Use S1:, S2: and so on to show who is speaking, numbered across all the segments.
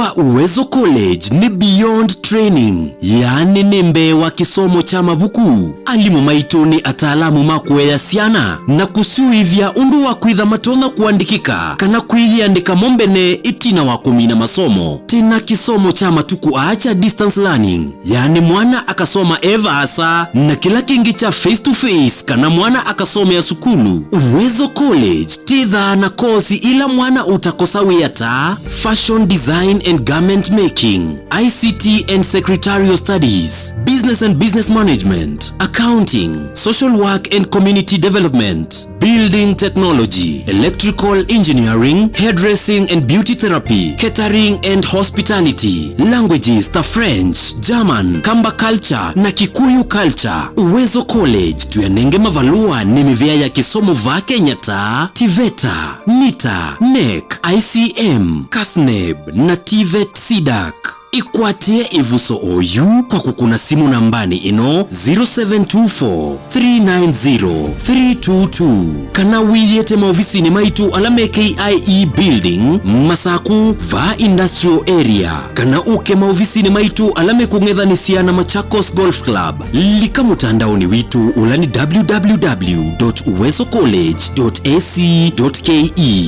S1: wa Uwezo College ni beyond training, yani ni mbewa kisomo cha mabuku. Alimu maitu ni ataalamu makueya siana na kusiuivya undu wa kwitha matonga kuandikika kana kuiandika mombene itina wa kumina masomo. Tina kisomo cha matuku acha distance learning, yani mwana akasoma eva asa na kila kingi cha face to face kana mwana akasoma ya sukulu. Uwezo College tidha na kosi ila mwana utakosawi ata fashion design and garment making, ICT and secretarial studies, business and business management, accounting, social work and community development, building technology, electrical engineering, hairdressing and beauty therapy, catering and hospitality, languages ta French, German, Kamba culture na Kikuyu culture. Uwezo College tuyanenge mavalua ni mivya ya kisomo va Kenya ta TVETA, NITA, NEC, ICM, KASNEB na TVET SIDAC. Ikwatie ivuso oyu kwa kukuna simu nambani ino 0724 390 322 kana wiyete maofisini maitu alame KIE building Masaku va industrial area kana uke maofisini maitu alame kungethanisia na Machakos Golf Club. Lika mutandaoni witu ulani www.uwezocollege.ac.ke.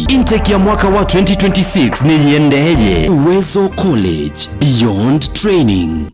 S1: Intake ya mwaka wa 2026 ni yendeje. Uwezo College, beyond training.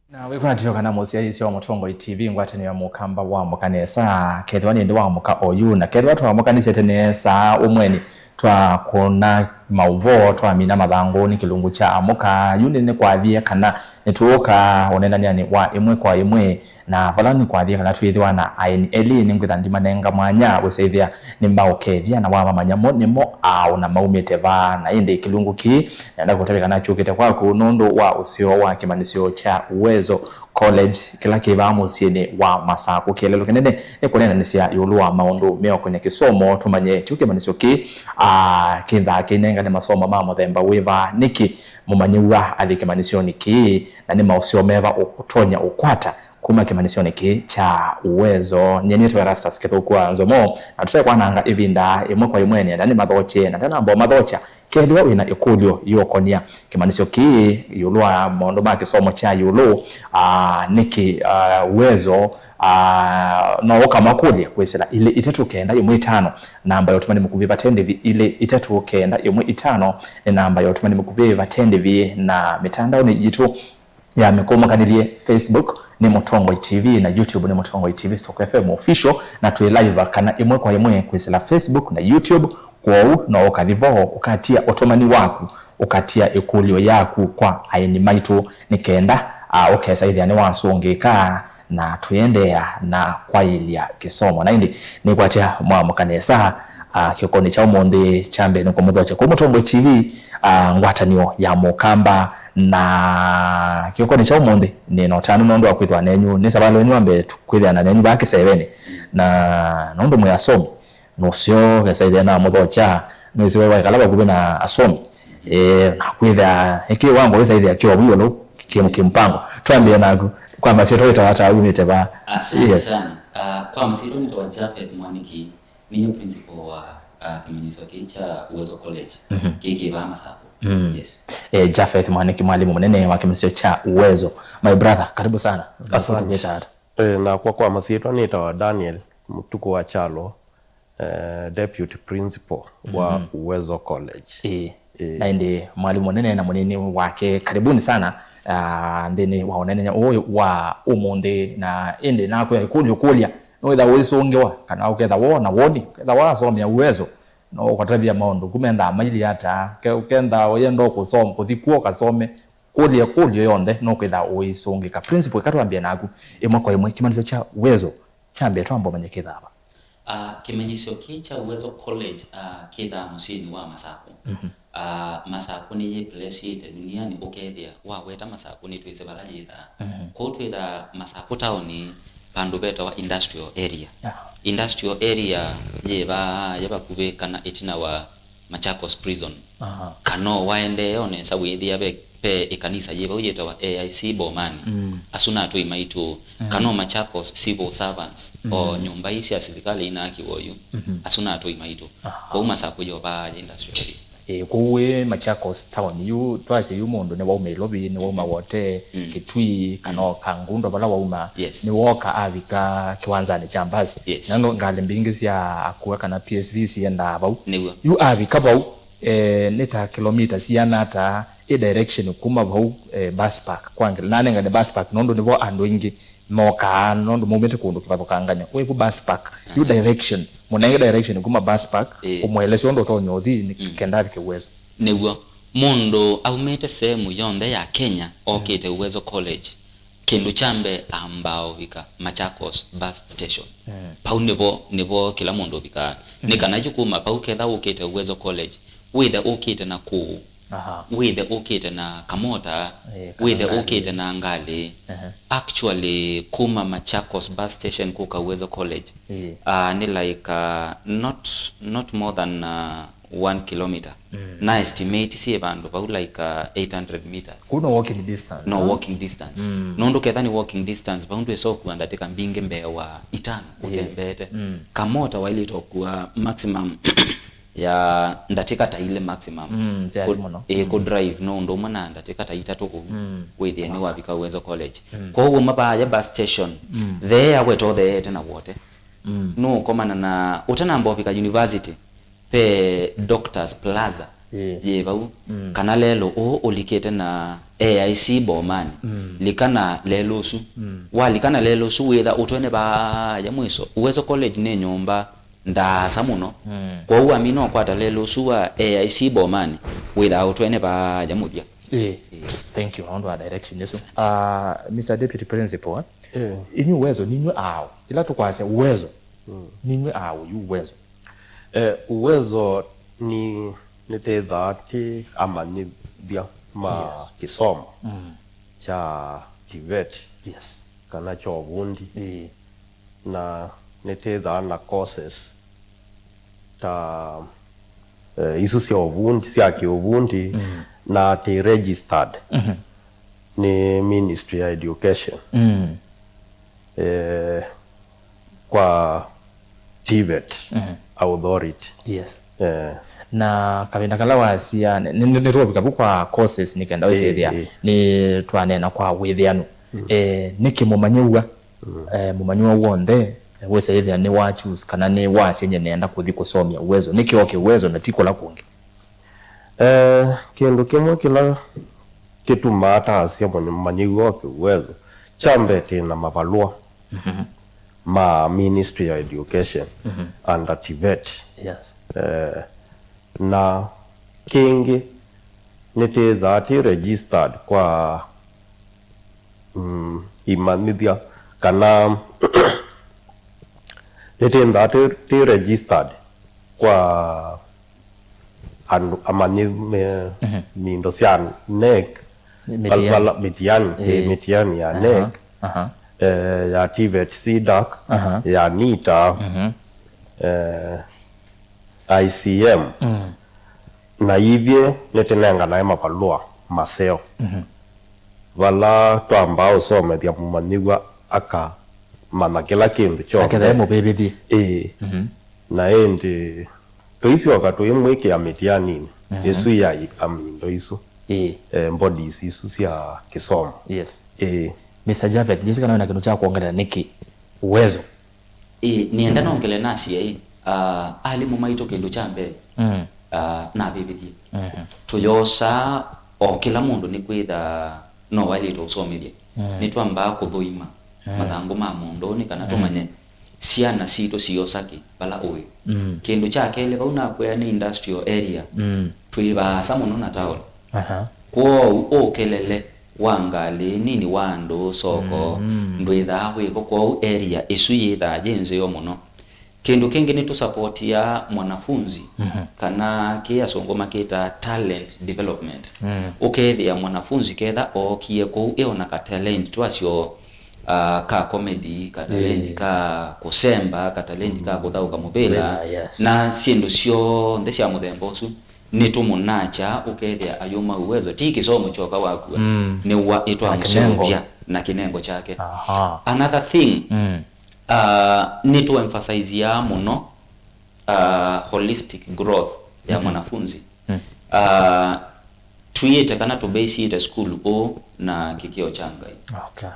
S2: Na wekuna tiyoka na mosi ya isi wa Mutongo TV ngwatani ya mukamba wa mukanesa kedwani ndi wa muka oyu na kedwatu wa mukanisa tenesa umweni twa kuna mauvo twa mina mabango ni kilungu cha amuka yunene kwa dhia kana netuoka onena nyani wa imwe kwa imwe na valani kwa dhia kana tuidhiwa na aini eli ni ngwitha ndima nenga mwanya weseithia ni mbao kedhia na wama manyamo nimo au na maumete va na indi kilungu ki na kutebeka na chukite kwa kunondo wa usio wa kimanisio cha Uwezo College kila kiba musiene wa Masaku kelelo kenene ekonena nisia yuluwa maundu meo kwenye kisomo tumanye chuke manisio ki kinda kinenga ni masomo mamo themba wiva niki mumanyiwa alike manisio niki na ni mausio meva ukutonya ukwata kuma kimanisio niki cha Uwezo nyenyetu wa rasta siketo kwa nzomo na tusae kwa nanga ivinda imwe kwa imweni na ni madhoche na tena mbo madhocha kedwa wina ikulyo yokonia kimanisio ki yuluwa maundu ma kisomo cha yulu niki Uwezo na waka makulia kwesela ile itatu kenda imwe itano namba yotumani mukuviva tendevi ile itatu kenda imwe itano ni namba yotumani mukuviva tendevi na mitandao ni jitu ya mikoma kanilie Facebook ni Mutongo TV na YouTube ni Mutongo TV Stock FM official na tuwe live kana imwe kwa imwe kwesela Facebook na YouTube kwa na ukadhivo ukatia otomani waku ukatia ikulio yaku kwa aini maitu nikenda okesa hithi ane wansungika na tuendea na kwa ilia kisomo na indi ni kwa tia mukanesa kiokoni cha umonde chambe nuko mudhocha kwa Mutongo TV ngwatanio ya mukamba na kiokoni cha umonde ni notanu nondo wa kwithwa nenyu ni sabalo ni wambe kwithwa na nenyu bake 7 na nondo muyasomi nosio kesaidia na mudhocha nisiwe wa kalaba kubena asomi na kwithwa ikiwa wangu wesaidia kiwa wiyo lo kimpango tuambie nagu kwa masito itawata unite ba
S3: yes kwa masito nitwa Jafet Mwaniki ni principal wa kimanisio cha Uwezo College kiki ba Masaku. Yes
S2: Jafet Mwaniki mwalimu mnene wa kimanisio cha Uwezo. My brother karibu sana.
S4: Asante. Na kwa masito nitwa Daniel Mutuku wa Chalo deputy principal wa Uwezo College.
S2: Na indi mwalimu nene na mwenene wake karibuni sana ndene waonene wa umonde na indi nako yakulyo kulya noitha wisongewa kana uketha wona woni ketha wasomya Uwezo no kwatabia maundu kumenda maili hata ukenda oyendo kusoma kuthikuo kasome kulyo yonde no kwetha wisongeka principal katwambia naku imwe kwa imwe kimanisio cha Uwezo chambia twambo manyeketha aba
S3: kimanisio cha Uwezo College kitha musini wa Masaku. Masaku ni place duniani ukethia wa weta Masaku ni twise balajitha ko twitha Masaku town pandu beta wa industrial area industrial area yeba kubekana itina wa Machakos prison kano waende one sawithia pe ikanisa yeba uyeta wa AIC Bomani asuna tu imaitu kano Machakos civil servants o nyumba hisi ya serikali ina kiwoyu asuna tu imaitu kwa Masaku yoba industrial area
S2: kuwe Machakos town yu twase yu mundu ne waume lobi ne wauma wote Kitui kana Kangundo bala wauma
S3: yes.
S2: ni woka avika kiwanzani cha mbasi
S3: yes.
S2: nano ngale mbingi sia akuweka na PSV sienda bau yu avika bau neta kilomita siana ata direction kuma bau bus park kwangela nane ngane bus park nondo nibo ando ingi moka nondo momete kundu kibato kanganya we ku bus park yu direction munenge direction kuma bus park umwelesi ondo to nyothi ni kenda ke Uwezo
S3: niguo mundu aumete sehemu yonde ya Kenya okite Uwezo College kindu chambe ambao vika Machakos bus station pau nibo kila mundu vika nikana yukuma pau ketha ukite Uwezo College withe ukite na ku withe ukite na Kamota withe ukite na Ngali actually kuma Machakos bus station kuka Uwezo College ni like not more than 1 kilometer na estimate si bandu about like 800 meters
S2: kuno walking distance
S3: walking distance nondo kethani walking distance bandu esoku andateka mbinge mbewa 5 utembete Kamota waili tokuwa maximum ya ndatika ta ile maximum ko drive no ndo mwana ndatika ta 3 ko withe ni wabika Uwezo College kwa hiyo mapa ya bus station there weto there tena wote no komana na utanamba bika university pe Doctors Plaza bau kana lelo ulikete na AIC Bomani likana lelo su walikana lelo su witha utwene ba ya mwiso Uwezo College ne nyomba ndasa muno kwa huwa mino kwata lelo suwa AIC Bomani without wene ba jamubia
S2: thank you on direction yeso Mr Deputy Principal inyu Uwezo ninyu awo ila tukwase Uwezo ninyu awo yu Uwezo
S4: Uwezo ni nitethati amanyithia ma kisomo cha TVET kana cho bundi na nitetha na courses ta isu cia ubundi cia kiubundi na te registered ni Ministry ya Education kwa TVET authority
S2: na kabinda kala wasia ni robika kwa courses nikenda withia ni twanena kwa withianu niki mumanyuwa mumanyuwa wonde wese ithia ni wa choose kana ni wasi nye nenda kuthi kusomia Uwezo niki oke Uwezo na tiko la kungi
S4: kindu kimwe kila kituma atasia manyuwa oke Uwezo chambe tina mavalua ma Ministry ya Education under TVET na kingi nitethati registered kwa imanithia kana nitethati registered kwa mindo cia NEC mitiani ya NEC ya TVET CDAC ya NITA ICM na ithie nitenenga nae mavalua maseo vala twamba usomethia mumanyigwa aka mana kila kindu cho
S2: akethe mubibithi
S4: na indi tuisioka tuimwike ya mitiani isu ya amindo isu bodies isu cia kisomo
S2: Mr Javed Jessica na kindu cha kuongelea niki Uwezo
S3: nienda nongele nasi alimu maito kindu chambe na bibithi tuyosa o kila mundu ni kwitha no wali to usomithia ni twamba kuthuima mathangu ma mundu ni kana tumanye ciana cito ciosaki bala uyu kindu cha kele bauna kwa ni industrial area twiba samuno na town kwa kelele wangali nini wandu soko ndwitha wibo kwa area isu yitha jenze yo muno kindu kingi ni tu support ya mwanafunzi kana kia songo makita talent development ukethia mwanafunzi ketha okie ko eona ka talent twasio ka comedy ka talent ka kusemba ka talent ka kuthauka mubila na sindu cio ndecia muthembo su ni tumunacha ukethia ayuma Uwezo ti kisomo choka waku ni wa itwa msengya na kinengo chake another thing need to emphasize ya muno holistic growth ya mwanafunzi tuyete kana tubase ite school o na kikio changa.
S2: Okay.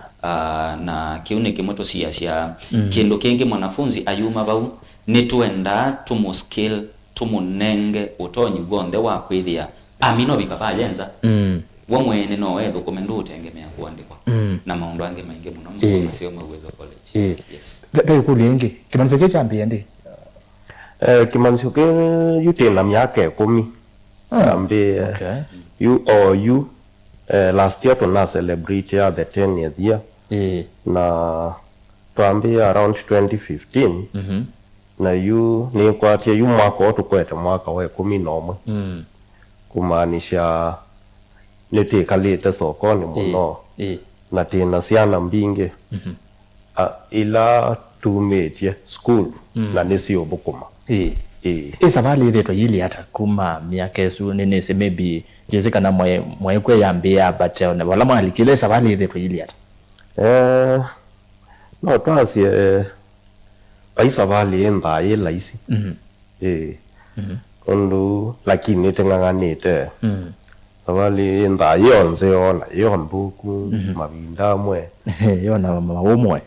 S3: Na kiune kimoto cia kindu kingi mwanafunzi ayuma bau nituenda tumu skill tumunenge utonyi gonde wa kwithia amino bikaba yenza wa mwene no wedo komendu utengemea kuandikwa na maundu ange maingi muno masio Uwezo College. Yes.
S2: Be kulingi kimanzo ke chambi ndi
S4: kimanzo ke yute na miaka 10 ambe
S2: okay.
S4: You last year tuna celebrate the 10th year na tuambi around 2015 na you ni kwatia you mwaka tukwete mwaka wa 11 kumaanisha nitikalite sokoni muno na tina ciana mbingi ila tumetie school na nisio bukuma
S2: isavali ile yili hata kuma miaka esu nene maybe jezeka na mwe kwe yambia but wala mwalikile savali ile yili hata
S4: no twasi aisavali enda ila isi ondo lakini tenganganite savali enda yonze ona yombuku mabinda mwe
S2: yona maumwe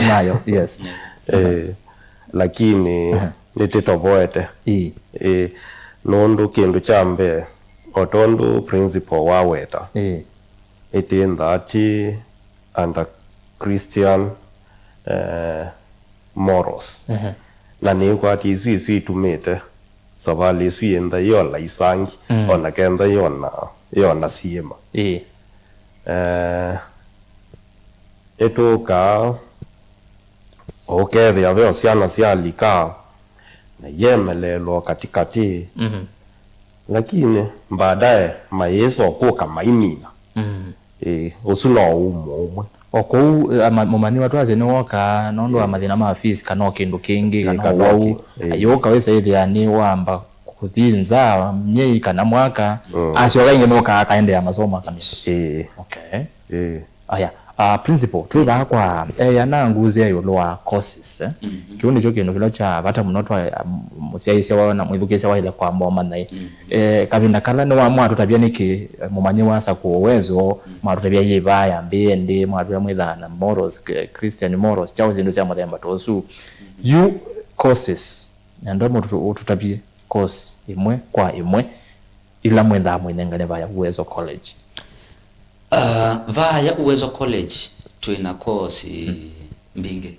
S2: nayo yes
S4: lakini nititoboete nondo kindu chambe otondo principal waweta itienda ati under Christian morals na niko ati isu itumite savali isu yenda yola isangi ona kenda yona siema etoka okethia veo ciana cialika na yemelelo katikati lakini baadaye maeso kuka mainina usuno umwe
S2: oko mumani watu aze ni woka nondo amathina ma fees kana kindu kingi kana wau ayoka wese ithia ni wamba kuthinza myei kana mwaka acio gainge no ka kaende ya masomo kamisi okay aya principal twiba kwa yana nguzi ya yolwa courses kiundi cyo kintu kilo cha bata munotwa musiaise wana mwithukisha wa ile kwa mboma nai kavinda kala ni wa mwatu tabia niki mumanyi wasa ku Uwezo mwatu tabia yiba ya mbende mwatu mwithana morals Christian morals chao zindu cia mathemba tosu you courses ndo mutu tutabie course imwe kwa imwe ila mwenda mwinengane vaya Uwezo College.
S3: Vaya Uwezo College tuina course mbingi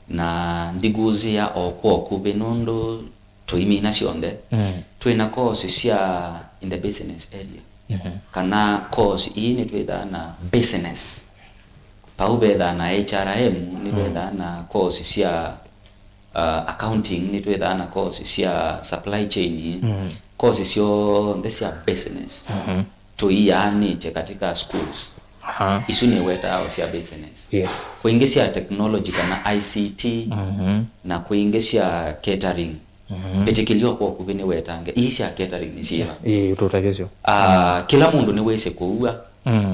S3: na ndiguzia okwo kubenondo tuimina cionde tuina course cia in the business area kana course ini twitha na business paubetha na HRM ni betha na course cia accounting ni twitha na course cia supply chain course cio cia business tuiani katika schools isu ni weta au cia business
S2: yes
S3: kuingesia technology kana ICT na kuingesia catering betekilio kwa kubini wetange isia catering ni cia
S2: utotagezyo
S3: kila mundu ni wese kuua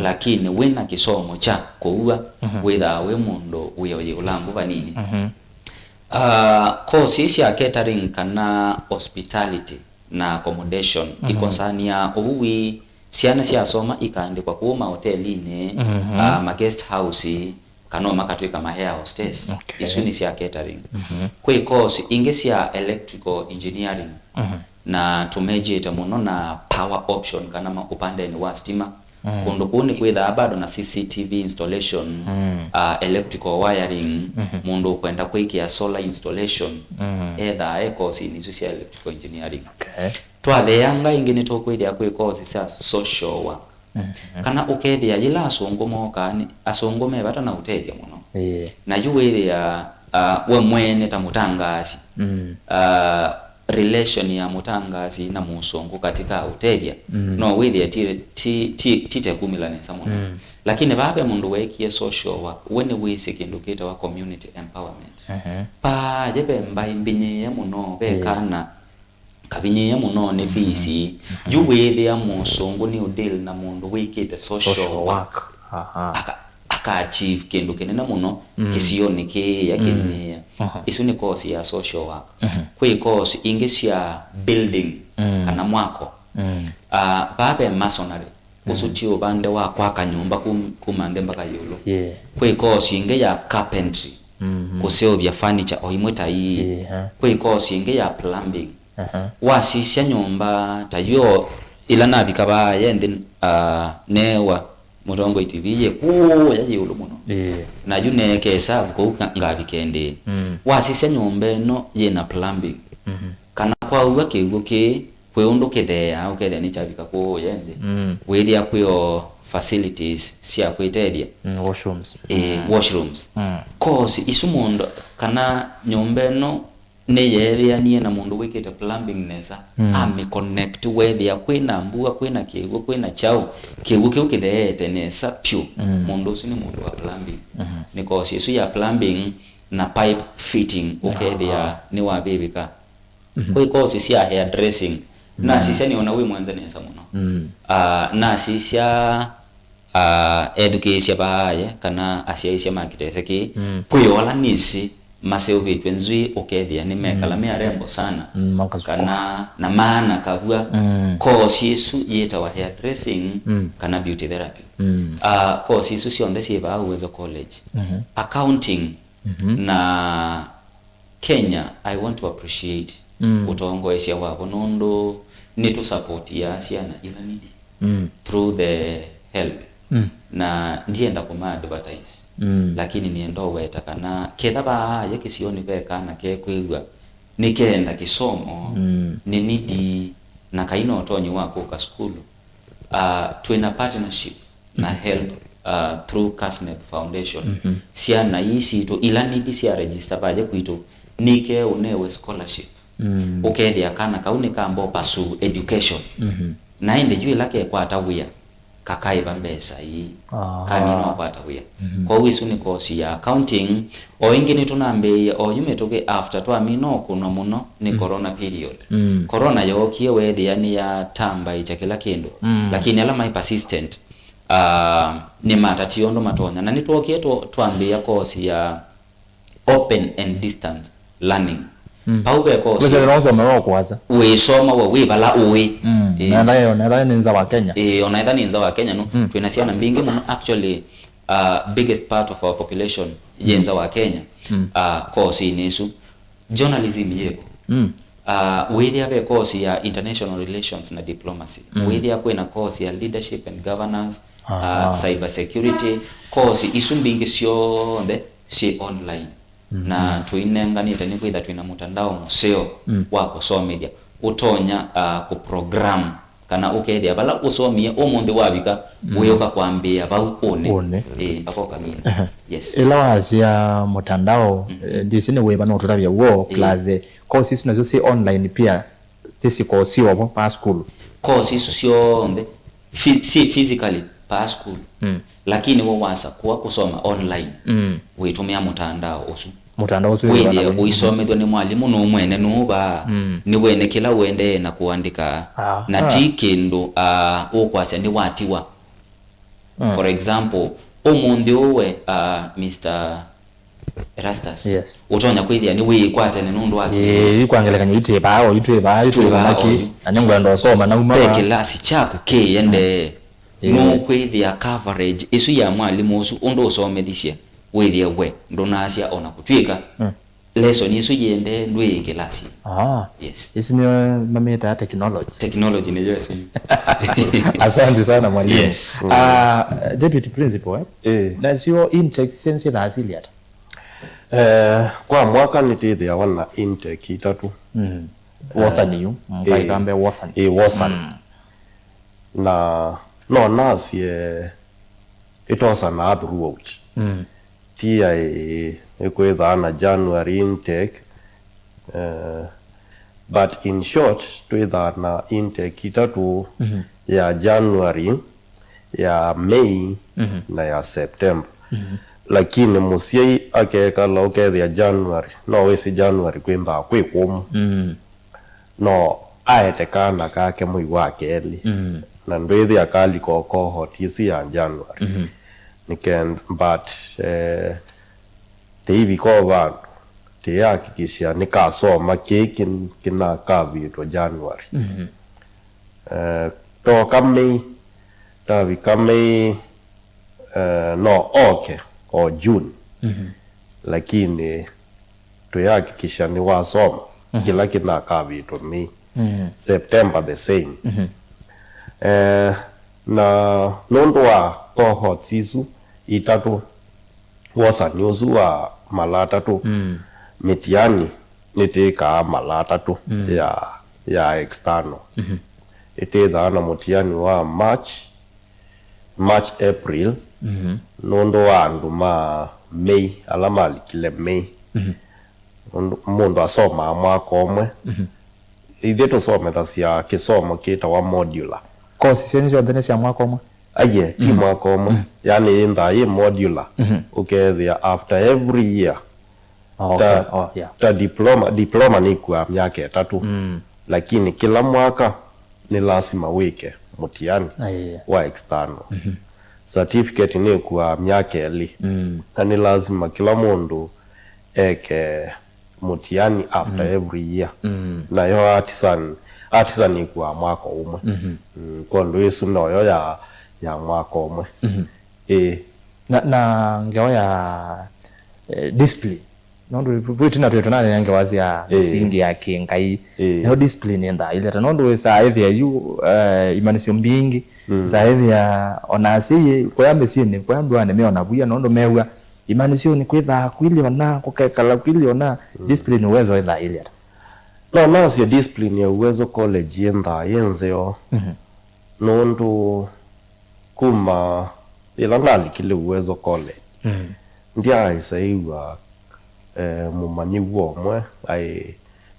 S3: lakini wena kisomo cha kuua witha we mundu uyoye ulambu banini course cia catering kana hospitality na accommodation ikonsania uwi ciana cia soma ikaandikwa kuma hotelini ma guest house kana makatwika ma hair hostess isu ni cia catering kwa course inge cia electrical engineering na tumejeta muno na power option kana upande ni wa stima kundu kuni kwitha bado na CCTV installation electrical wiring mundu kwenda kwikia solar installation course ni cia electrical engineering twatheanga ingine tokwithia kwi course cia social work kana ukethia ila asongomo bata na utedia muno na yuwithia we mwene ta mutangazi relation ya mutangazi na musongo katika utedia no withia tite kumilanesa muno lakini babe mundu wekie social work wene wise kindu kita wa community empowerment pa jebe mbai mbinye muno bekana kabinye muno ne fees yuwithia musongo ni deal na mundu wikite social work aka achieve kindu kinene muno kisioni ke yakini isu ni course ya social work kwa course ingesia building kana mwako babe masonary usuti ubande wa kwa kanyumba kumande mpaka yolo kwe course inge ya carpentry kuseo bya furniture oimwe tayi kwe course inge ya plumbing wasisya nyumba tayo ila nabikaba yende newa Mutongo TV ye ku yaje ulo muno na yune kesa ko ngabikende wasisya nyumba no ye na plumbing kana kwa uwa ke kwe unduke there ni chabika ko yende weli akwe facilities sia kwiteria washrooms cause isumundo kana nyumba no ne yele niye na mundu wikete plumbing nesa ame connect with ya kwena mbua kwena kego kwena chao kego kile nesa pure mundu sini mundu wa plumbing ni cause isu ya plumbing na pipe fitting ya ni wa bebika kwa cause isi ya hair dressing na sisi ni ona we mwanza nesa muno na sisi ya education baye kana asiaisia makitese ki kuyola nisi maseo vitu nzui ni mekala mea rembo sana kana na maana kabua course yesu yeta wa hair dressing kana beauty therapy course yesu sionde siba Uwezo College accounting na Kenya. I want to appreciate utongo esia wabo nondo ni to support ya siana ila nidi through the help na ndienda kuma advertise lakini niendo weta kana ketha ba yake sioni beka na ke kwigwa nikenda kisomo ni nidi na kaino otonyi wako ka school twina partnership na help through Casnet Foundation siana isi to ila nidi sia register baje kuito nike unewe scholarship ukedia kana kaune kambo pasu education na inde juu lake kwa tawia kakai bambesa hii kamino kwa tawia kwa wisu ni course ya accounting o ingine tunambe o yumetoke after to amino kuno muno ni corona period corona yokie wedi yani ya tamba icha kila kendo lakini alama persistent ni matationdo matonya na nituokie tuambia course ya open and distant learning pauke course
S2: wese nozo mero kwaza
S3: we soma we bala uwe
S2: na ninza wa Kenya
S3: onaitha ninza wa Kenya no twinasiana mbingi muno actually biggest part of our population yenza wa Kenya course inesu journalism yeko we have course ya international relations na diplomacy we have na course ya leadership and governance cyber security course isumbingi sio si online na tuinenganita ni kwitha twina mutandao museo wako so media utonya ku program kana ukedia bala usomie omunde wabika weyoka kwambia baukone akoka mimi yes
S2: ila wazia mutandao disine weba no tutabya wo plus course isu nazo si online pia physical si wabo pa school
S3: course isu sio si physically pa school lakini wo wasa kwa kusoma online uitumia mutandao wewe uisomedwa ni mwalimu no mwene nuba ni wene kila wende na kuandika na tikendo okwasya ni watiwa for example omundi owe Mr. Erastus utonya kwithia ni we kwate ne nundu wake
S2: ikwangelekanya YouTube naki anengwa ndo soma na uma
S3: class chako ke yende no kwithia coverage isu ya mwalimu usu ondo usomedisia withia we ndonasya ona kutwika lesson yesu yende ndwe kelasi yes
S2: isi ni mameta technology
S3: ni yesu
S2: asante sana mwalimu
S3: yes
S2: deputy principal na sio intake sense la asili hata
S4: kwa mwaka nitithia wana intake itatu
S2: wasaniyo mkaikambe wasani
S4: wasani na no nasie itosa na throughout tia kwitha na January intake but in short twitha na intake itatu ya January ya May na ya September lakini musiai akekala ukethia January no wesi January kwimba kwikumu no aete kana kake mwi wa keli na ndwithi akali cohort isu ya January niken but teivi ko vandu tiyakikisha nikasoma kiki kina kavitwa January toka Mei tafika Mei o June lakini tuyahakikisha ni wasoma kila kinakavitwa Mei September the same na nundu wa cohorts isu itatu wasani usu wa mala tatu mitiani nitika mala tatu ya external itithaa na mutiani wa March April nundu wa andu ma Mei ala malikile Mei mundu asoma mwaka omwe ithe tusomethia cia kisomo kitawa modular
S2: course ciani ciothe nĩ cia mwaka ũmwe
S4: aye ti mwaka omwe yani intha i modular ukethia after every year ta diploma ni kwa miaka 3 lakini kila mwaka ni lazima wike mutiani wa external certificate ni kwa miaka 2 na ni lazima kila mundu eke mutiani after every year na yo artisan ni kwa mwaka umwe kwa ndo isu noyo ya mwaka umwe
S2: na ngewa ya discipline nondo vitina twetu nane ngewazi ya singi ya kingai no discipline nda ile ta nondo sa hivi yu imanisio mbingi sa hivi ya onasi kwa ya mesini kwa ndo ane meona buya nondo mewa imanisio ni kwitha kwiliona kukekala kwiliona discipline uwezo etha ile
S4: no nasi ya discipline ya uwezo college yenda yenzeo nondo kuma ila ngali kile uwezo college ndia isaiwa mumanyi womwe ai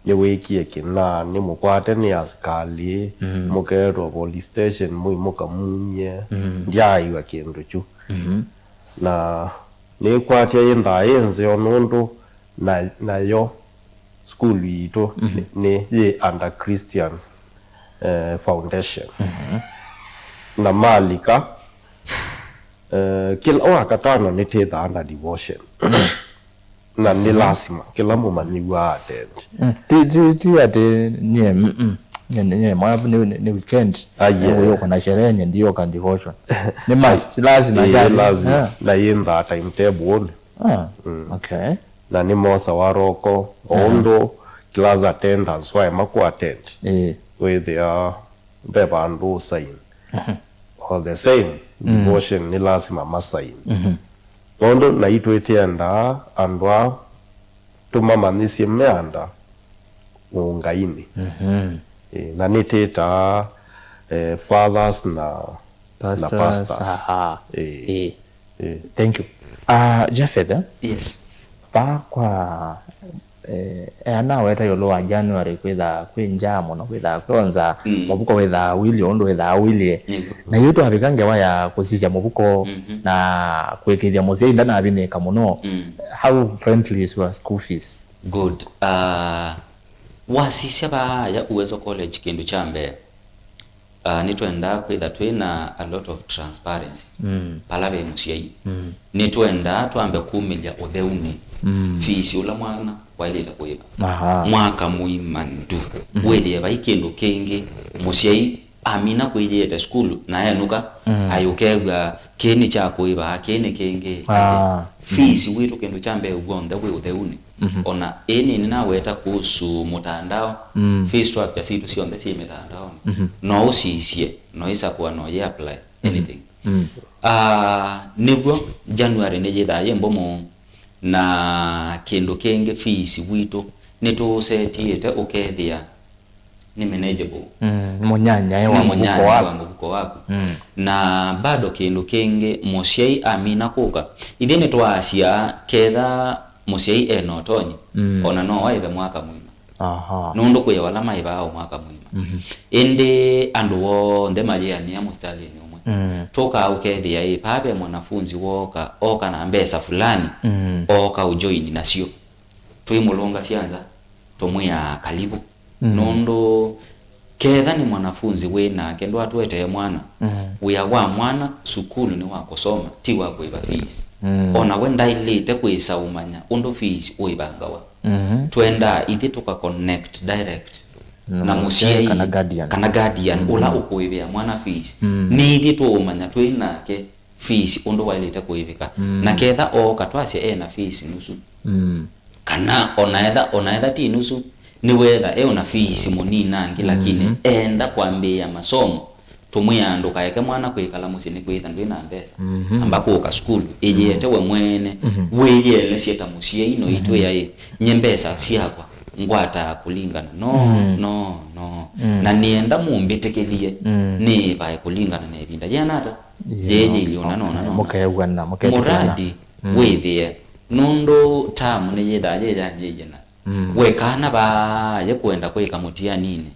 S4: ni wikie kina ni mukwate ni askali mukero police station muimuka munye ndia iwa kindu chu na ni kwate yenda yenze onundu na yo school yito ni ye under Christian foundation na malika kila wakatano ni tetha under devotion na ni lazima kila mumanyi wa attend
S2: ti ate nye mwa ni weekend yo kuna sherehe nye ndio kan devotion ni must lazima
S4: lazima na yenda timetable one
S2: okay
S4: na ni mosa waroko ondo class attendance wa maku attend with their bebandu sign all the same devotion ni lazima masign ondo na itwetienda andwa tumamanisie meanda ungaini na niteta fathers na pastors
S2: thank you Jafeth
S3: Yes.
S2: pa kwa ana weta yolo wa January kwitha kwinja muno kwitha kwanza mubuko witha wili ondo witha wili na yuto habikange waya kusisia mubuko na kwekithia musia inda na abineka muno how friendly is your school fees
S3: Good. Wasisia ba ya uwezo college kindu chambe nitwenda kwitha twina a lot of transparency palabe musiai nitwenda twambe kumilia utheuni fees ula mwana waileta kuiba mwaka muima ndu wele ba ikindu kingi musiai amina kwileta school na yanuka ayukega kini cha kuiba kini kingi fees witu kindu chambe ugonda we utheuni ona eni ninaweta kuhusu mutandao fee structure situ sionde si mitandao no usisie no isa kwa no ye apply anything niguo January nejeda yembomo na kindu kenge fees witu nitusetiete ukethia ni manageable
S2: munyanya wa
S3: mubuko wako na bado kindu kenge musiai amina kuka ithine twasia ketha musiai enotonyi ona no waithe mwaka mwima nundu kwe wala maiba mwaka mwima ende andu wonde mariani ya mustali ni umwe toka ukethia pabe mwanafunzi woka oka na mbesa fulani oka ujoin nasio tuimulonga sianza tomwe kalibu nondo ketha ni mwanafunzi wena kendo atwete mwana uya wa mwana sukulu ni wako soma ti wako iba fees ona wenda ilete kwisa umanya undo fees uibangawa twenda ithi tuka connect direct na muciari kana guardian ula ukuivia mwana fees ni ithi tuumanya twinake fees undu wailite kuivika na ketha o katwacia na fees nusu kana onaetha ti nusu ni wetha una fees munina ngi lakini enda kwambia masomo tumwiandu kaeke mwana kwikala musini kwitha ndwina mbesa ambako ka skulu ijete we mwene weyele cieta mucie ino itu ya nyembesa ciakwa ngwata kulingana no na nienda mumbitekelie ni bae kulingana na ebinda yanata yeje iliona no
S2: mukayegwana
S3: muradi withie nundo tamu ne yedaje na wekana ba yekwenda kwika mutia nini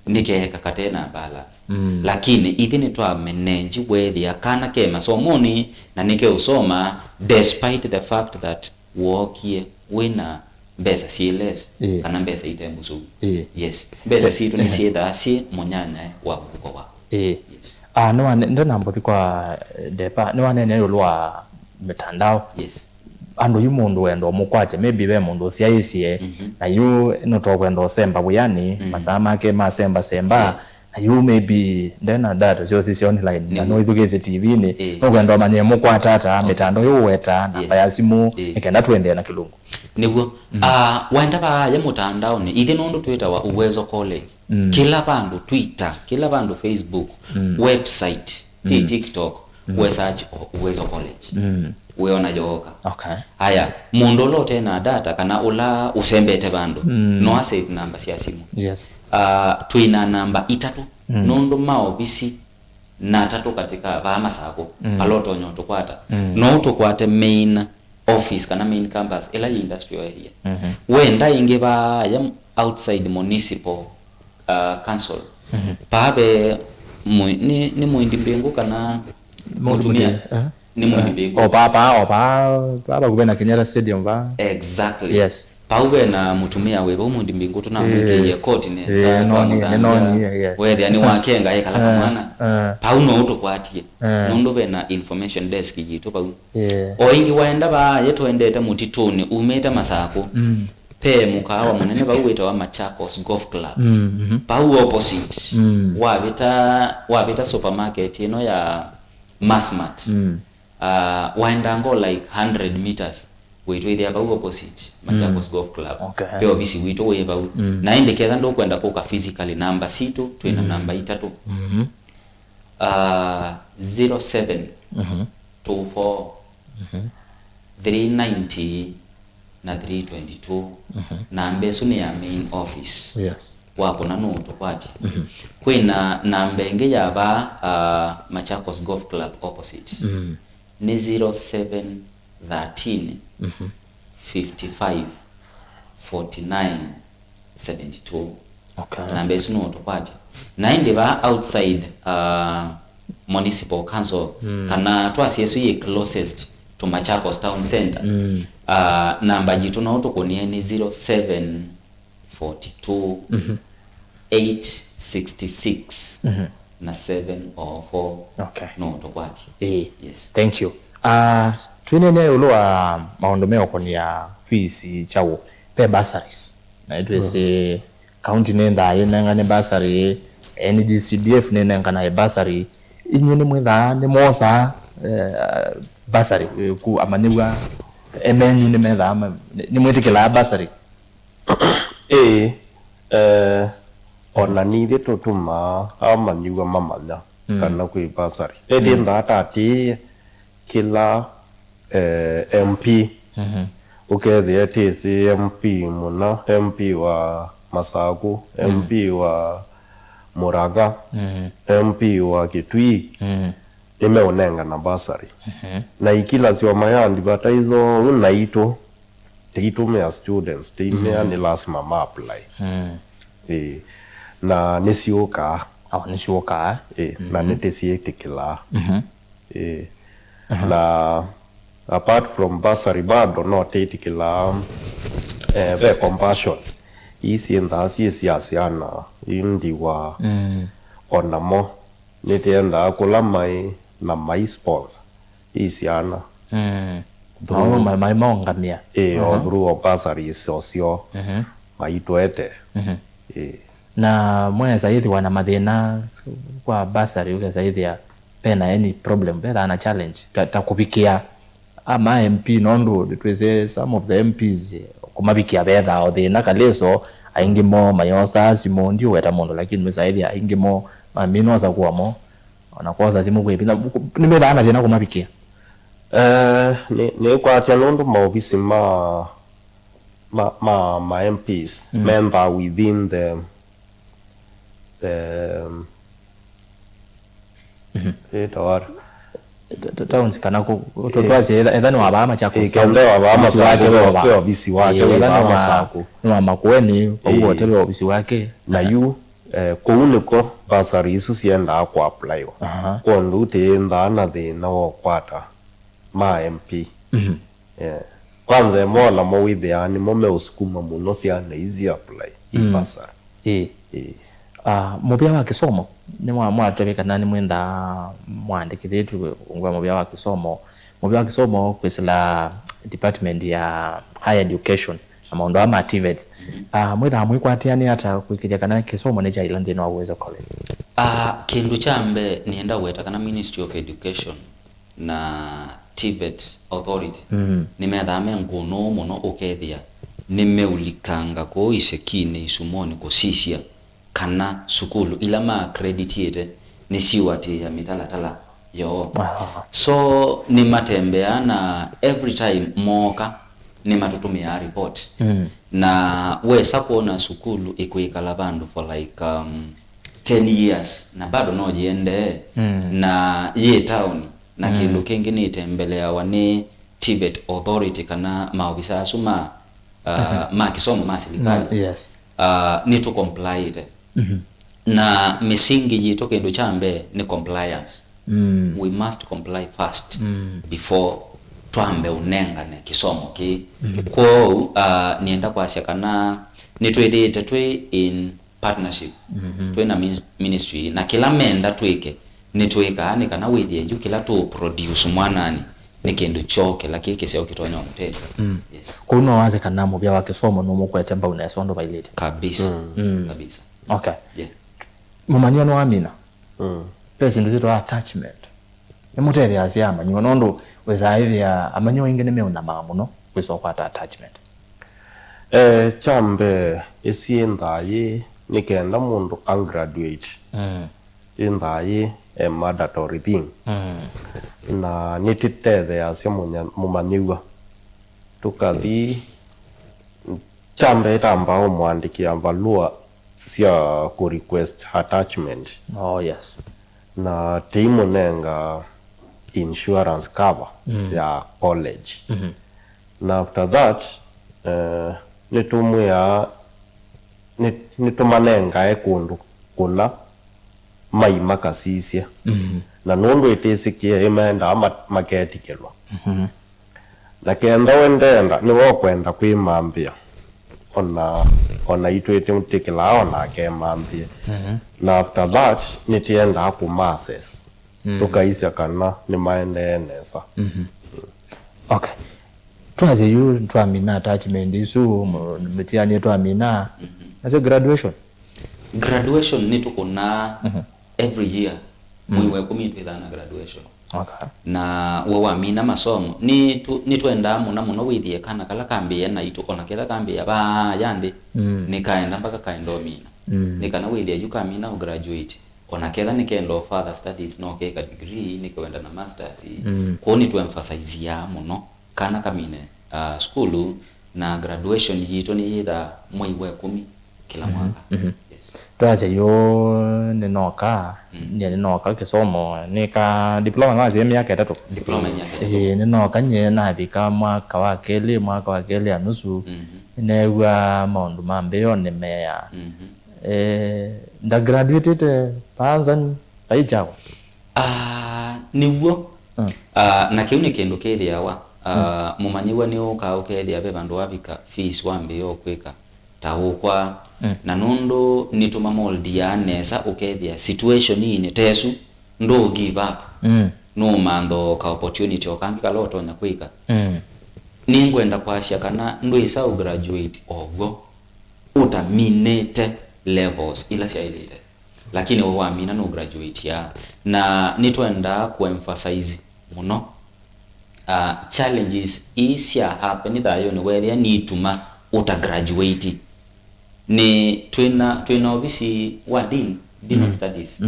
S3: nikeka katena balance lakini ithini twa manage wethia kana ke masomoni na nike usoma despite the fact that wokie wina mbesa siles kana mbesa itembusu yes mbesa situ ni sieda si munyanya wa kuko wa
S2: yes no ndo nambo kwa depa no anene lwa mitandao
S3: yes
S2: ando yumundu wendo mukwache maybe be mundu siaisie na yu no to kwendo semba buyani masama ke masemba semba na yu maybe ndena data sio online na no idugeze TV ni no kwendo manye mukwata ata mitando yu weta namba ya simu ikenda twende na kilungu
S3: niguo wenda ba ya mutandao ni ithi nundu twita wa Uwezo College kila bandu Twitter kila bandu Facebook website TikTok we search Uwezo College weona joka
S2: okay
S3: haya mundu lote na data kana ula usembete bandu no asset number cia simu
S2: yes
S3: twina namba 3 nundu maobisi na 3 katika ba masako paloto nyoto kwata no tukwate main office kana main campus ila industrial area wenda inge ba ya outside municipal council pabe ni muindi mbingu kana mutumia ni muhimbingu
S2: baba kubena Kenyatta Stadium ba
S3: exactly
S2: yes
S3: pauwe na mutumia wewe umundi mbingu tunamwekeye court ne sa
S2: no yes
S3: wewe yani wakenga yeka la mwana pauno utokwatie nondo bena information desk yitu pau oingi waenda ba yetu endete mutituni umeta masako pe mukawa munene ba uweta wa Machakos Golf Club pau opposite wabita supermarket ino ya Massmart waenda ngo like 100 meters wetu ile about opposite Machakos Golf Club peo bisi wito we about na indekeza ndo kwenda kwa physically number sito twina namba 3 07 24 390 na 322 namba sune ya main office
S2: yes
S3: wako na noto kwati kwina namba enge yaba Machakos Golf Club opposite ni 0713 55 49 72
S2: okay
S3: namba isuno tupati na indi ba outside municipal council kana twasi yesu ye closest to Machakos town center namba jitu na utokonie ni 0742 866 na 704
S2: okay
S3: no tokwati
S2: yes
S3: thank you
S2: twinene ulwa maondo meko ni ya fees chawo pe bursaries na itwese county nenda yenanga ne bursary NGCDF nenanga na bursary inyune mwetha ne mosa bursary ku amaniwa emenyu ne metha ni mwetikela bursary
S4: ona nithi tutuma amanyua mamanya kana kwi bursary edi ndatati kila MP ukethia tisi MP muna MP wa Masaku MP wa Muraga MP wa Kitui nimeonenga na bursary na ikila sio mayandi bataizo unaito titumia students timea ni lazima ma apply na nisioka na nitisiektikila na apart from bursary bado no tetikila ve compassion isi enda siasiana indi wa onamo nitienda kula mai na mai sponsor isiana
S2: my mongamia
S4: through bursary socio mai twete
S2: na mweza hithi wana mathina kwa basari ukeza hithi ya pena any problem betha na challenge takubikia ama MP nondo twese some of the MPs kumabikia betha o thina kaleso aingimo mayosa simo ndio weta mondo lakini mweza hithi aingimo maminoza kuamo onakoza simu kwipina nimethana thina kumabikia
S4: ni kwa tanondo maofisi ma MPs member within the
S2: towns kana kutotwazi edhani wabama cha
S4: ikende wabama kwa ofisi wake
S2: wa makueni kwa hotel wa ofisi wake
S4: na yu kuuniko basari isu sienda kwa apply kwa ndute ndana thina wo kwata ma MP kwanza mona mo witheani mo me usukuma muno ciana izi apply basari
S2: mubia wa kisomo ni mwatwebeka nani mwenda mwandikithitu ngwa mubia wa kisomo kwisila department ya higher education amaundo ama activities mwitha mwikwatiani hata kwikiria kana kisomo ni cha ilandi no uwezo college
S3: kindu chambe nienda weta kana Ministry of Education na TVET authority nimethame nguno muno ukethia nimeulikanga ko isekine isumoni ko sisia kana sukulu ila ma accredited ni siwati ya mitalatala yo so ni matembea na every time moka ni matutumia report na wesa kuona sukulu ikuikala bandu for like 10 years na bado no jiende na ye town na kindu kingi ni tembelea wani TVET authority kana maofisa asuma ma kisomo ma serikali ni to comply na misingi yitu kindu chambe ni compliance we must comply first before twambe unengane kisomo ki kwa nienda kwa kana nitwethite twi in partnership twi na ministry na kila menda twike nitwika ni kana withie yu kila tu produce mwanani ni kindu choke lakini kisio kitonya mutete
S2: yes kuno waze kana mubia wa kisomo no mukwete mba unasondo violate
S3: kabisa kabisa
S2: okay mumanyo no amina pesa ndito attachment emutere asiama nyuno nondo weza ithia amanyo ingene me una mamuno kwiso kwa attachment
S4: chambe isiendaye nikenda mundu ungraduate indaye mandatory thing na nititethe asia mumanyiwa tukathi chambe tamba umwandikia valua sia ku request attachment
S2: yes
S4: na timu nenga insurance cover ya college na after that nitumanenga ekundu kuna maima kasisia na nundu itisikie imenda maketikelwa na kenda wendenda ni wokwenda kwimambia ona itwete mutikila ona kemambia na after that nitienda ku masses tukaisya kana ni maendenesa
S2: okay twaze yu twamina attachment isu metiani twamina as graduation
S3: ni tukuna every year mwiwe kumitwithana graduation
S2: okay
S3: na wawamina masomo ni twenda muno withie kana kala kambia na itu ona kila kambia ba yandi nikaenda mpaka kaendomina nikana withie yukamina graduate ona kila nikendo further studies no keka degree nikaenda na masters kwa ni to emphasize ya muno kana kamine school na graduation yitu ni either mwiwe 10 kila mwaka
S2: twaze yo ninoka ninoka kisomo nika diploma ngazi miaka 3
S3: diploma yake
S2: ninoka nye na bika mwaka wa keli anusu newa maundu mambeyo nimeya nda graduated panzan paijawa
S3: niwo na kiuni kendo kethia wa mumanyiwa ni uka ukethia be bandu wabika fees wambeyo kwika taukwa na nundu nituma moldi ya nesa ukethia situation ine tesu ndo give up no mando ka opportunity okangi kaloto nya kwika ningwenda kwasya kana ndo isa graduate ogo utaminete levels ila siailite lakini wamina no graduate ya na nitwenda kuemphasize muno challenges isya happen thayo ni where nituma uta graduate ni twina obisi wa dean of studies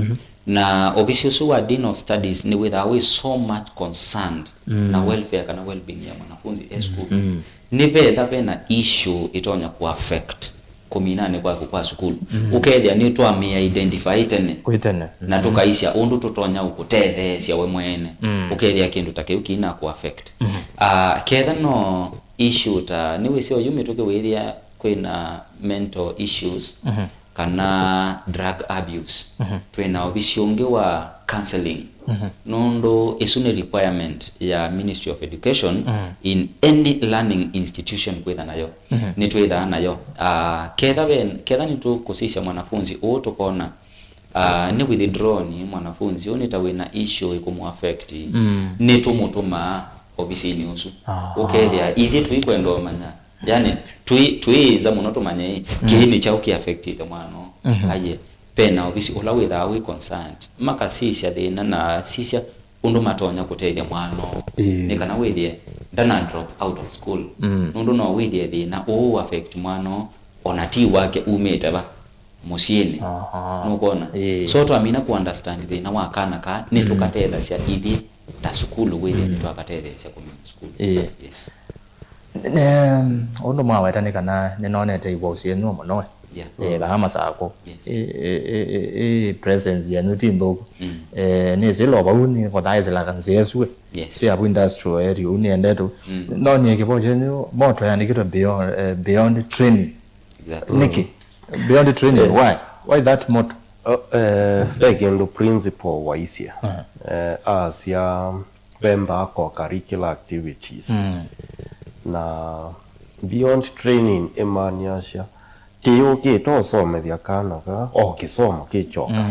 S3: na obisi usu wa dean of studies ni with we so much concerned na welfare kana well-being ya mwanafunzi school ni betha pena issue itonya ku affect kuminane kwa school ukethia ni twamia identify tene na tukaisha undu tutonya ukutethecia we mwene ukethia kindu take ukina ku affect ketha no issue ta ni wisio yumi tukiwiria kwina mental issues kana drug abuse twina obisionge wa counseling nondo isune requirement ya Ministry of Education in any learning institution kwitha nayo ni twitha nayo ketha ni tukusisha mwanafunzi tukona ni withdraw ni mwanafunzi unita wina issue ikumu affect ni tumutuma obisini usu ukethia ithi tuikwenda manya yani tuiza muno tumanye kini chao ki affected mwano aye pena obisi ula witha we concerned maka sisya thina na sisya undu matonya kuteithia mwano ni kana withie ndana drop out of school undu no withie thina affect mwano ona ti wake umete ba musieni nukona so to amina ku understand thina wakana ka ni tukatetha cia ithi ta school withie twakatetha cia community school yes
S2: undu mawetani kana ninonete igwaucie no muno bahama sako presence ya nuti ndo ni zelo bauni kwa dai zela kanzesu si abu industrial area uniendeto no ni kiboje ni moto yani kitu beyond training niki beyond training why that motto
S4: again the principle wa isia as ya member kwa curricular activities na beyond training emaniasha tiyo kito somethia kana ka kisoma kichoka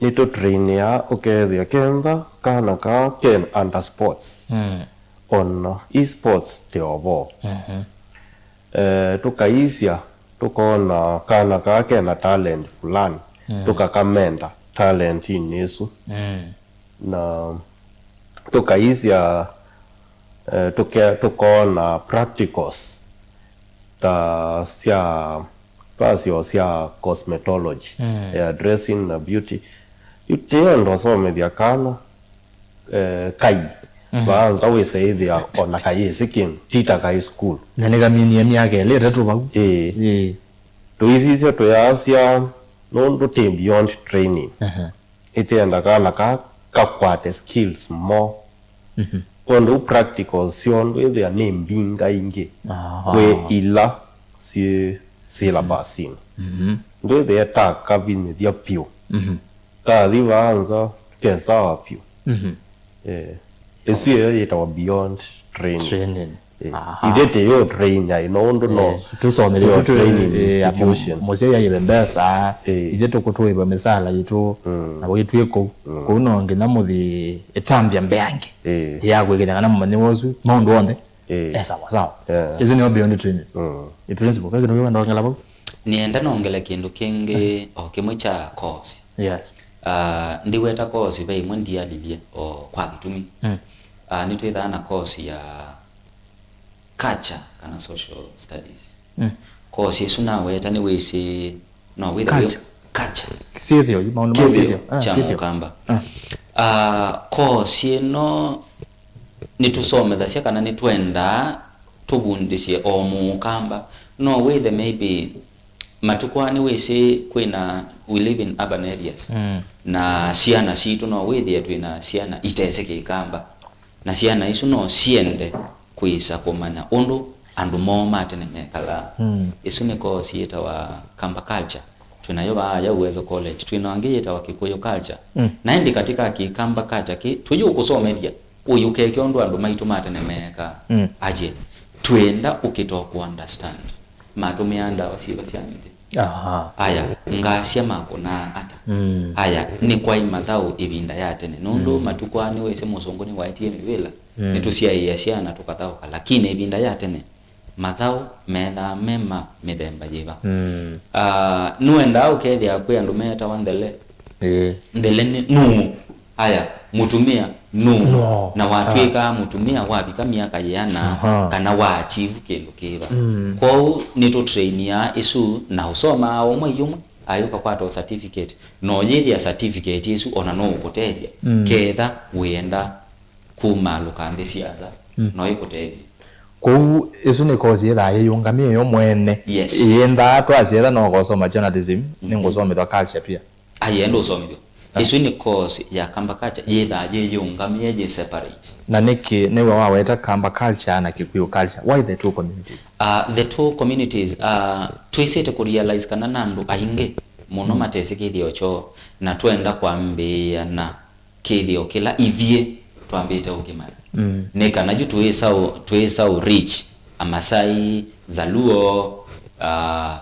S4: ni to train ya ukethia kenda kana ka ken under sports on esports teovo tukaisia tukona kana ka kena talent fulani tukakamenda talent inesu na tukaisia tukona practicals ta sia cosmetology dressing na beauty ndo somethia kana kai baanza wesethia ona kai sikin tita kai school
S2: na nigamini emiage leta tu bau
S4: tuisisia tuyasia nondo te beyond training itenda kana kakwate skills more kondo practical sion with their name binga inge kwe ila si la basin ndo the taka vini dia pio ka divanza kensa pio esu yeta beyond training idete yo train ya inondo no
S2: tusomele
S4: training institution
S2: mose ya yebembesa idete kutuiba misala yitu nabo yitweko kuno ngina muthi etambia mbeange yagwegena kana mumane wozu mondo onde sawa izo ni beyond training the principle kwa kidogo ndo ngala babo
S3: nienda nongela kindu kingi kimwe cha course
S2: yes
S3: ndiweta course bai mwendi alilie kwa gitumi nitwetha na course ya culture kana social studies course yesu na weta ni wese no with culture
S2: kisivyo maono mazivyo
S3: cha kamba course no nitusome dasia kana nitwenda tubundishe omukamba no with maybe matukwani wese kwina we live in urban areas na siana situ no with yetu ina siana iteseke kamba na siana isu no siende kuisa kumanya undu andu moma tene mekala isu ni course yeta wa kamba culture tunayo ya Uwezo College tunaangieta wa Kikuyu culture na ndi katika kikamba culture tuju kusomedia uyu keke ondu andu maitu matene meka aje twenda ukitoka understand matumeanda wasiba siamite aya ngasia makona ata aya ni kwa imathau ibinda yatene nundu matukwani wese musongoni wa ATM wela nitusia yasiana tukathauka lakini ibinda yatene mathau metha mema mithemba jiva nuenda ukethia kwi andu meta wandele ndele ni aya mutumia
S2: No.
S3: na watwika mutumia wabika miaka yana kana wa achieve kindu kiva kwao nito train ya isu na usoma omwe yumwe ayuka kwata certificate no yethia certificate isu ona no ukutethia ketha wenda kuma lukande siaza no ikutethia
S2: kou isu ni kozi yetha yiyungamie yo mwene yenda twacietha no gosoma journalism ni ngusomithwa culture pia
S3: ayenda usomithio isu ni course ya kamba culture yetha yiyungamie je separate
S2: na niki niwe waweta kamba culture na Kikuyu culture. Why the two communities?
S3: The two communities twisite ku realize kana nandu ainge muno matese kithio cho na twenda kwambia na kithio kila ithie twambite ukimara ne kana ju tuesau reach Amasai Zaluo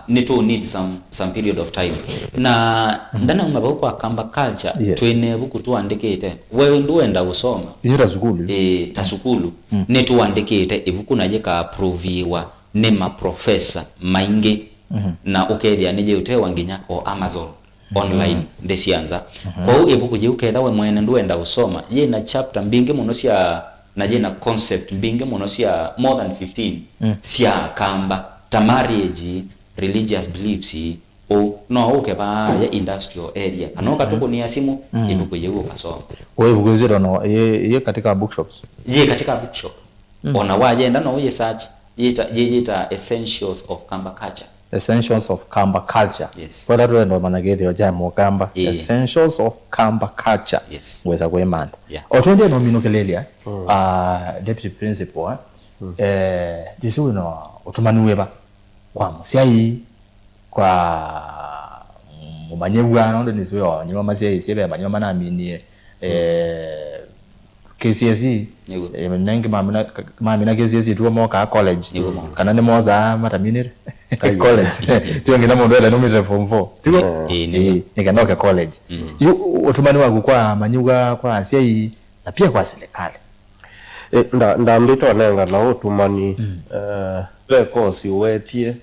S3: need to need some period of time na ndana umabau kwa kamba culture twene buku tuandikite wewe nduenda gusoma
S2: ira zukulu
S3: tasukulu ne tuandikite ibuku naje ka approviwa ne ma professor maingi na ukethia nije utewa nginya o Amazon online ndesianza kwa hiyo ibuku je uketha we mwene nduenda gusoma ye na chapter mbingi muno cia na je na concept mbingi muno cia more than 15 cia kamba ta marriage religious beliefs o no ukeba ya industrial area anoka tuko ni simu ibuku je ukasoma
S2: wewe ibuku zero no ye katika bookshops
S3: ye katika bookshop ona wajenda no ye search yeta essentials of Kamba culture.
S2: Essentials of Kamba culture.
S3: Yes.
S2: Kwa datu ndo manageri oja mo Kamba. Essentials of Kamba culture.
S3: Yes.
S2: Weza kwe manda.
S3: Yeah.
S2: Otuende no mino kelelia. Deputy principal. Disi wino otumanuweba. Kwa musiai. Kwa mumanyewa nondo nisiwe wa nyuma musiai siebe manyuma manamini. KCSE nengi mamina KCSE tuwa moka college kana ni moza mataminire college tiyo ngina mundu ela numite form 4 tiko nikanoka college utumani wangu kwa manyuga kwa asia na pia kwa serikali
S4: ndambito nenga na utumani the course wetie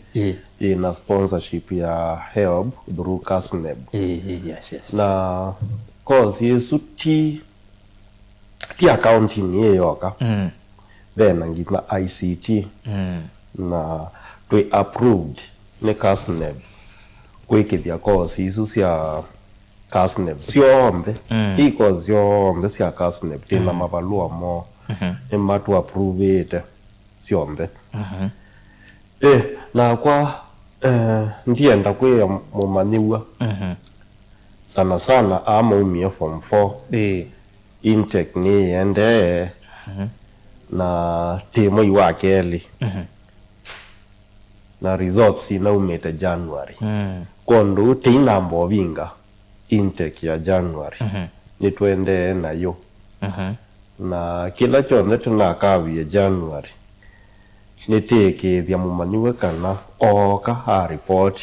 S4: ina sponsorship ya HELB through KASNEB
S2: yes
S4: na course yesu ti accounting yeyoka then ngitna ICT na we approved ne KASNEB kwikithia course isu cia KASNEB siombe i course yombe cia KASNEB tina mavalua mo matu approved siombe na kwa ndienda kwe mumanyiwa sana ama umie form 4 intake ni ende na temo iwa keli na results ina umete January kondo tina mbobinga intake ya January ni twende nayo na kila chonde tunakawie January ni teke thia mumanyuwe kana oka a report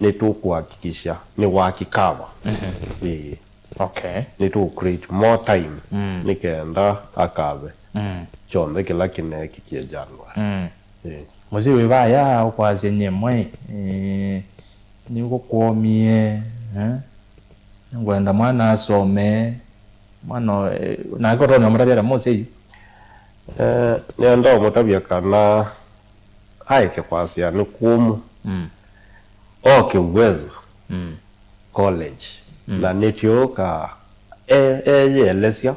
S4: ni tukuhakikisha ni wakikawa
S2: okay
S4: ni to create more time nikenda akabe chonde kila kineki kia January
S2: muzi wibaya ukwazie nyemwe niko kuomie ngwenda mwana asome mwana na ko tonya mutabya mose
S4: nenda mutabya kana aike kwasia ni kumu okay uwezo college na netio ka yelesia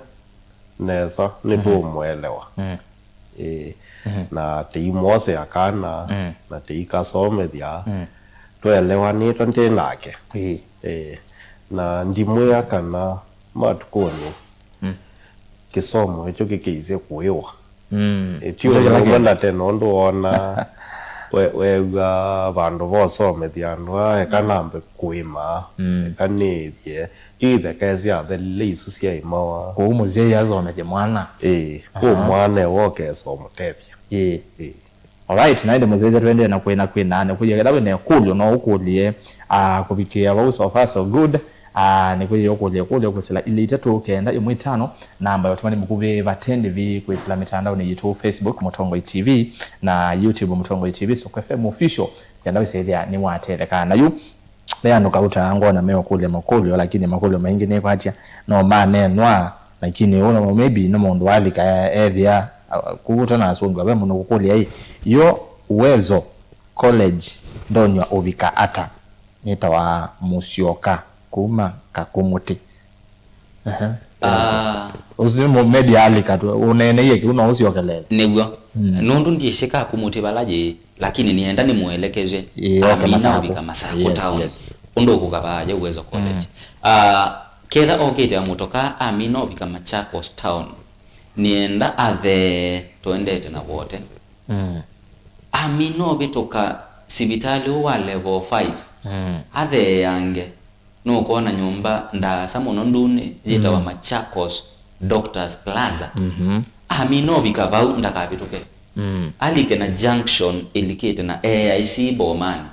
S4: nesa nitumwelewa na tiimose akana na tiikasomethia twelewa ni tonte nake na ndimwe akana matukoni kisomo echo kikiise kuiwa etio ngona teno ndona wega vandu vosomethia andu ekanambe kuima ekanithie ithe kezia thele isu cia imawa
S2: ko muzi yazomethia mwana
S4: ko mwana woke somutethia
S2: alright na inde muzi twende na kwina kwina ne kuye dawe ne kulyo no ukulie kubikia wa so far so good ni kuri yokulia kusila ili 395 namba yotumani mukuve batendi vi kwisila mitandao ni yitu Facebook Mutongo TV na YouTube Mutongo TV Soko FM official yanda wisaidia ni mwateleka na yu leo kauta ngona meo kule makulio lakini makulio mengine kwa atia no manenwa lakini una maybe no mundu alika area kuvuta na sundu abe muno kukulia hii yo Uwezo College ndonywa ubika ata nita wa Musyoka kuma kakumuti uzimo media alika tu unene yeke una usyokelele
S3: nibwo nundu ndiye shika kumuti balaje lakini nienda ni muelekeze amina ubika Masako town undo kukabaje Uwezo College keda okete amutoka amina ubika Machakos town nienda athe tuendete na wote amino bitoka sibitali wa level 5 athe yange no kuona nyumba ndasa muno ndune yita wa Machakos Doctors Plaza amino bikabau ndakabituke alike na junction ilikete na AIC Bomani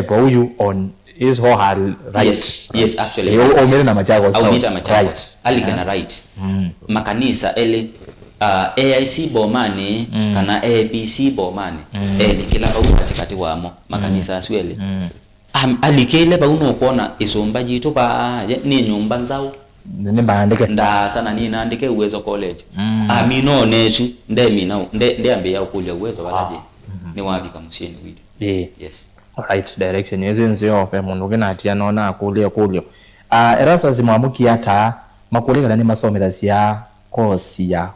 S2: kwa huyu on is ho hal right
S3: yes actually
S2: o mele na Machakos
S3: au mita Machakos alike na right makanisa ele AIC Bomani kana ABC Bomani kila au katikati wamo makanisa aswele alikele ba uno kuona isomba jitu ba ni nyumba nzao
S2: nene baandike
S3: nda sana ni naandike Uwezo College amino nesu nde ambe ya kulia Uwezo balaje ni wabika musini witu yes
S2: right direction yezo ope mundu ginatia nona kulia erasa zimwamuki ata makulega ni masomera sia kosi ya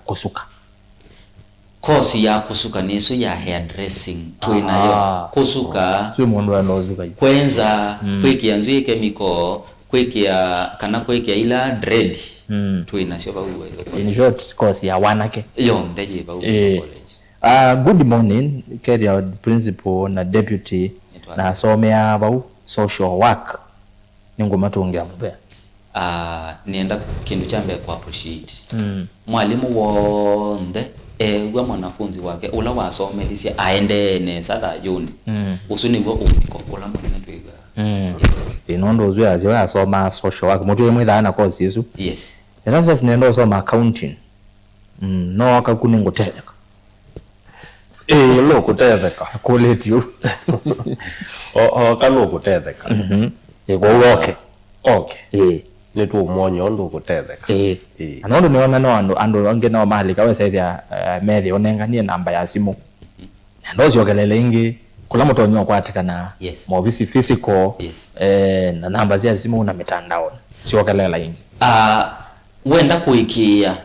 S2: kusuka neso ya hairdressing tuinayo kusuka sio mundu anozuka
S3: kwenza kwiki anzuye chemical kwiki ya kana kwiki ila dread tuinasyo ba Uwezo
S2: in short kosi ya wanake
S3: yonde je ba Uwezo College
S2: good morning kedia principal na deputy na somea ba social work ningoma tuongea mbea
S3: nienda kindu chambe kwa appreciate mwalimu wonde wa mwanafunzi wake ula wasomelisia aende ne sada yuni usuniwo umiko ula mwana twiga
S2: inondo uzwe aziwa asoma social work mutu yemwe dana course isu
S3: yes
S2: sasa sinendo soma accounting no akakuni ngoteka
S4: lo kutetheka
S2: quality
S4: kanu kutetheka okay ni tu mwonyo ndo kutetheka
S2: anondo niona no ando onge no mali kawe saithia methi onenganie namba ya simu ndo siokelele ingi kula mutonyo kwatikana mobisi physical na namba za simu na mitandao siokelela ingi
S3: wenda kuikia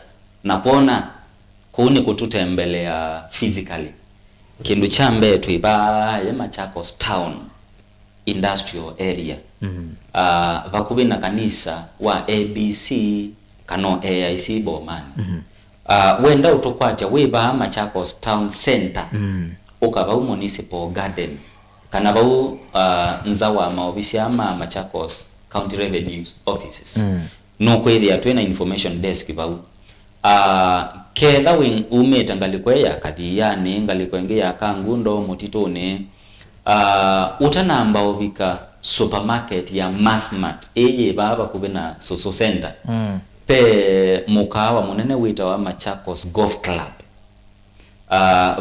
S3: napona kuni kututembelea physically kindu chambe tuiba ya Machakos town industrial area vakubi na kanisa wa ABC kano AIC Bomani wenda utokwacha weba Machakos town center ukaba municipal garden kana bau nzawa maofisi ama Machakos county revenue offices no kweli atwena information desk bau keda wing umeta ngalikweya kadhiyani ngalikwenge ya kangundo mutitone utanamba obika supermarket ya Massmart eye baba kubena social center pe mukawa munene wita wa Machakos Golf Club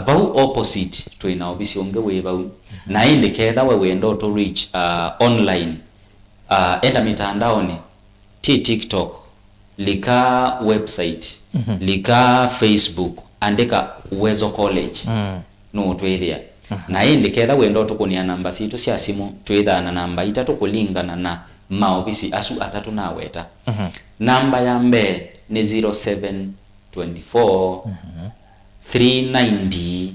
S3: bau opposite tuina obisi ongewe bau na inde keda wewe ndo to reach online enda mitandaoni TikTok lika website lika Facebook andika Uwezo College no tweria na indi ketha wendo tukunia namba situ cia simu twitha na namba itatu kulingana na maobisi asu atatu na weta namba ya mbe ni 0724 390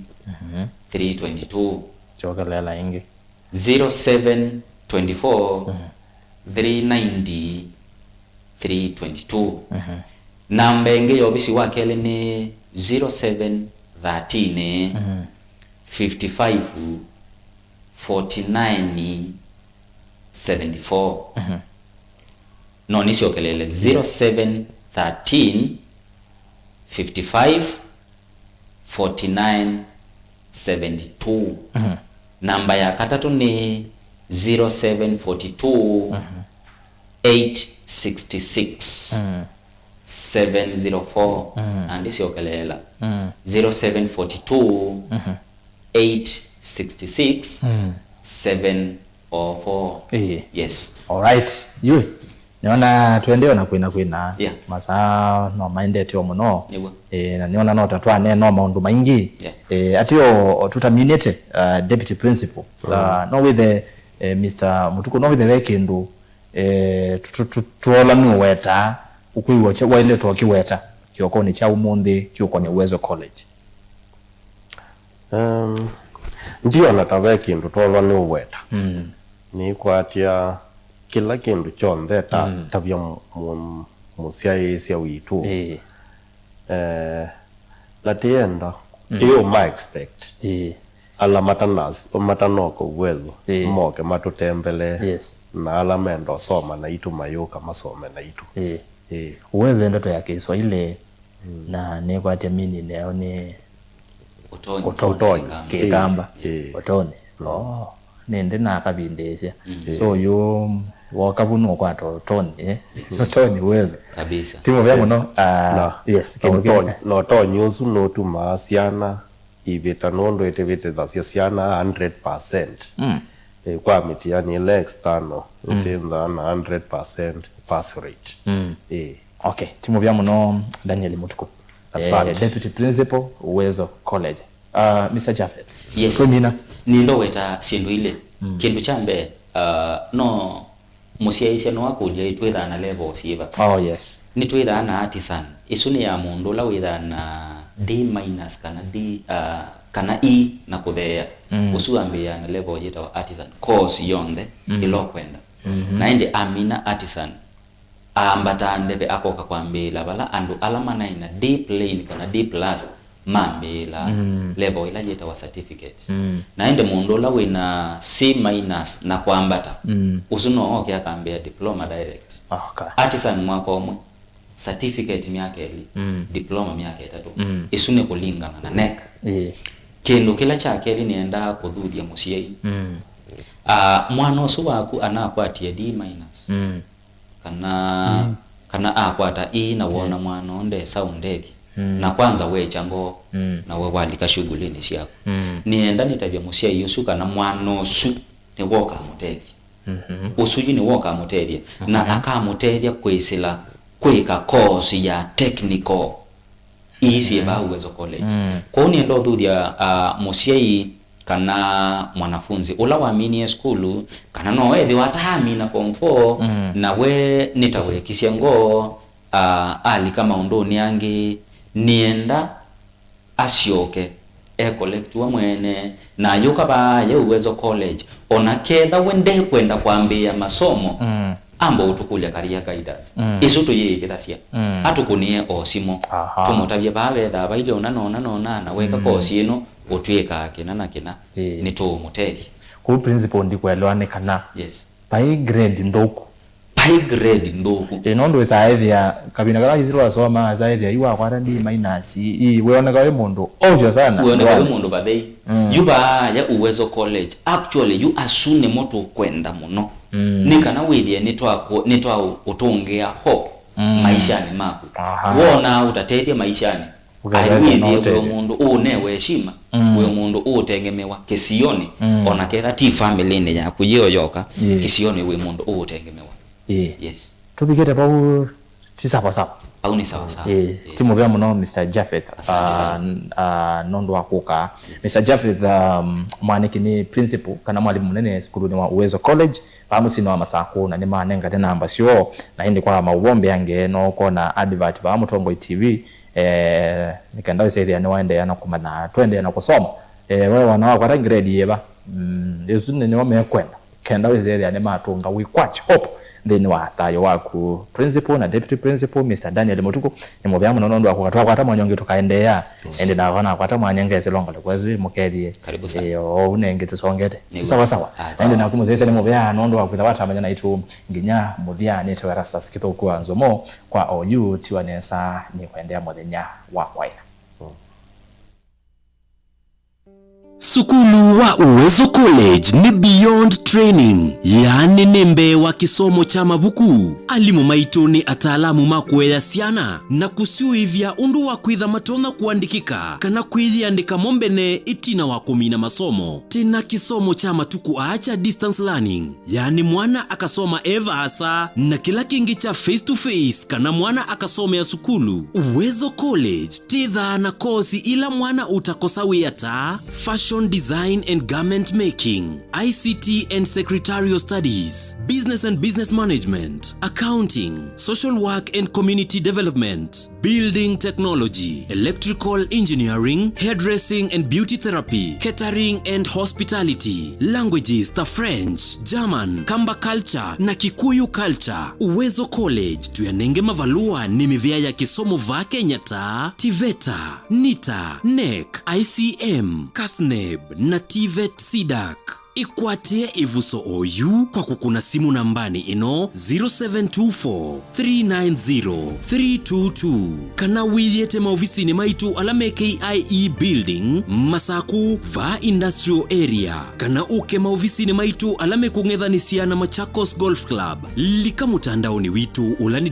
S3: 322
S2: chokalela ingi
S3: 0724 390 322 namba ingi yobisi wakele ni 0713 55 49 74 no nisio kelele 0713 55 49 72 namba ya katatu ni 0742 866 704 and sio kelela 0742 866 704. Yes.
S2: All right. You niona tuendewe na kwina
S3: yeah.
S2: Masaa no minded yo muno
S3: yeah.
S2: Na niona no tatwane no maundu maingi
S3: yeah.
S2: Atio tutaminete deputy principal no with the Mr. Mutuku no with the wekindu tuola ni weta ukwiwo che wile toki weta kioko ni cha umundi kioko ni Uwezo College.
S4: Ndio natawe kindu tuola ni weta ni kwatia kila kindu chonde tabia musiai sia witu la tienda iyo ma expect ala matanoko Uwezo moke matutembele na ala mendo soma na itu mayuka masome na itu
S2: Uwezo ndoto ya Kiswahili na ne kwatia mini leo ni utoni kigamba utoni nende nakabindesha so yo wakabuno kwa toni toni Uwezo
S3: kabisa
S2: timo vya muno yes
S4: no to nyusu no tu masiana ibeta nondo etevete dasia siana 100% kwa mitiani ile external utemza na 100% pass rate
S2: okay timo vya muno Daniel Mutuku deputy principal Uwezo College. Mr. Japheth.
S3: Yes.
S2: Kumina
S3: nindo weta sindu ile kindu chambe no musiaisha no akulia itwetha na level siva.
S2: Oh yes.
S3: Ni twetha na artisan isuni ya mundu la wetha na D- kana D kana E na kuthea usuambia na level yeta artisan course yonde ilo kwenda na ende amina artisan ambata ndebe akoka kwambila bala andu alama na D plain kana D plus mambila level ila yeta wa certificate na ende mundu la wina C- na kwambata usuno okay akambia diploma direct.
S2: Okay.
S3: Artisan mwako omwe certificate myake eli diploma myake etatu isune kulingana na NEC kindu kila chake eli nienda kuthuthia musiai mwana usu waku anakwatia D- kana akwata E na wona mwana onde soundethi na kwanza we chango na we walika shughulini siako nienda nitabia musiai usu kana mwana usu ni woka mutethi usuji ni woka mutethi na akamutethi kwisila kwika course ya technical easy ba Uwezo College kwa niendo thuthia musiai kana mwanafunzi ula waamini school kana no ethi watahami na form 4 na we nitawekisia ngo ali kama undoni yangi nienda asioke collect wa mwene na yuka ba ya Uwezo College ona ketha wende kwenda kwambia masomo ambo utukulia career guidance isuto yeke tasia atukunie osimo tumotabye babetha baile ona na weka kosi ino utweka kina ni to muteli
S2: ku principal ndikwelewane kana
S3: yes
S2: by grade ndoku nondo saithia kabina kala ithirwa soma saithia iwa kwara D- i weoneka we mundu ovyo sana
S3: weoneka we mundu bathei yuba ya Uwezo College actually you asune moto kwenda muno nikana withie nitwa utungia hope maishani mako wona utateithia maishani aiwithie we mundu unewe heshima we mundu utengemewa kisioni ona ketha ti family ni yaku yoyoka kisioni we mundu utengemewa yes
S2: tubigete pau tisapa
S3: au ni sawa
S2: timo vya muno Mr. Japheth nondo wakuka Mr. Japheth mwaniki ni principal kana mwalimu munene skulu wa Uwezo College pamusino wa Masako na nima nenga tena ambasio na hindi kwa maubombe yange no kona advert ba Mutongo TV nikanda wesethia ni waende yana kumana twende yana kusoma wewe wana kwa grade yeba yesu ni wame kwenda kenda wesethia ni matunga we quite hope then wa thayo waku principal na deputy principal Mr. Daniel Mutuku ni mobya muno ndo akatwa kwata mwanyonge tukaendea ende na wana kwata mwanyenge eselonga kwezi mukedi unenge tusongete sawa ende na kumuzesa ni mobya ndo akwita wata manya na itu nginya muthia ni tawara sasa kitoko anzomo kwa OU tiwanesa ni kuendea muthenya wa kwaina
S1: Sukulu wa Uwezo College ni beyond training, yaani ni mbee wa kisomo cha mabuku. Alimu maitu ni ataalamu makueya siana na kusiuivya undu wa kwitha matona kuandikika kana kwithiandika mombene itina wa kumina masomo. Tena kisomo cha matuku acha distance learning, yaani mwana akasoma eva asa na kila kingi cha face to face kana mwana akasomea sukulu. Uwezo College titha na kozi ila mwana utakosa wiyata fashion design and garment making, ICT and secretarial studies, business and business management, accounting, social work and community development, building technology, electrical engineering, hairdressing and beauty therapy, catering and hospitality, languages ta French, German, Kamba culture na Kikuyu culture. Uwezo College tuyanenge mavalua ni mivya ya kisomo va Kenya ta TVETA, NITA, NEC, ICM, KASNEB na TVET SIDAC. Ikwate ivuso OU kwa kukuna simu nambani ino 0724-390-322 kana wiyete maofisini maitu alame KIE building Masaku va industrial area kana uke maofisini maitu alame kungethanisia na Machakos Golf Club. Lika mutandaoni witu ulani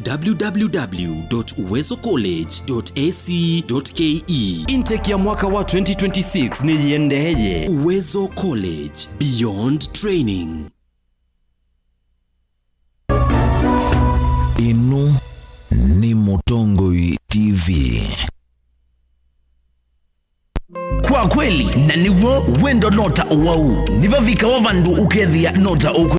S1: www.uwezocollege.ac.ke. Intake ya mwaka wa 2026 ni yendeje. Uwezo College, beyond training.
S5: Ino ni Mutongoi TV.
S6: Kwa kweli na niwo wendo nota uwau nivavika wavandu ukethia nota uku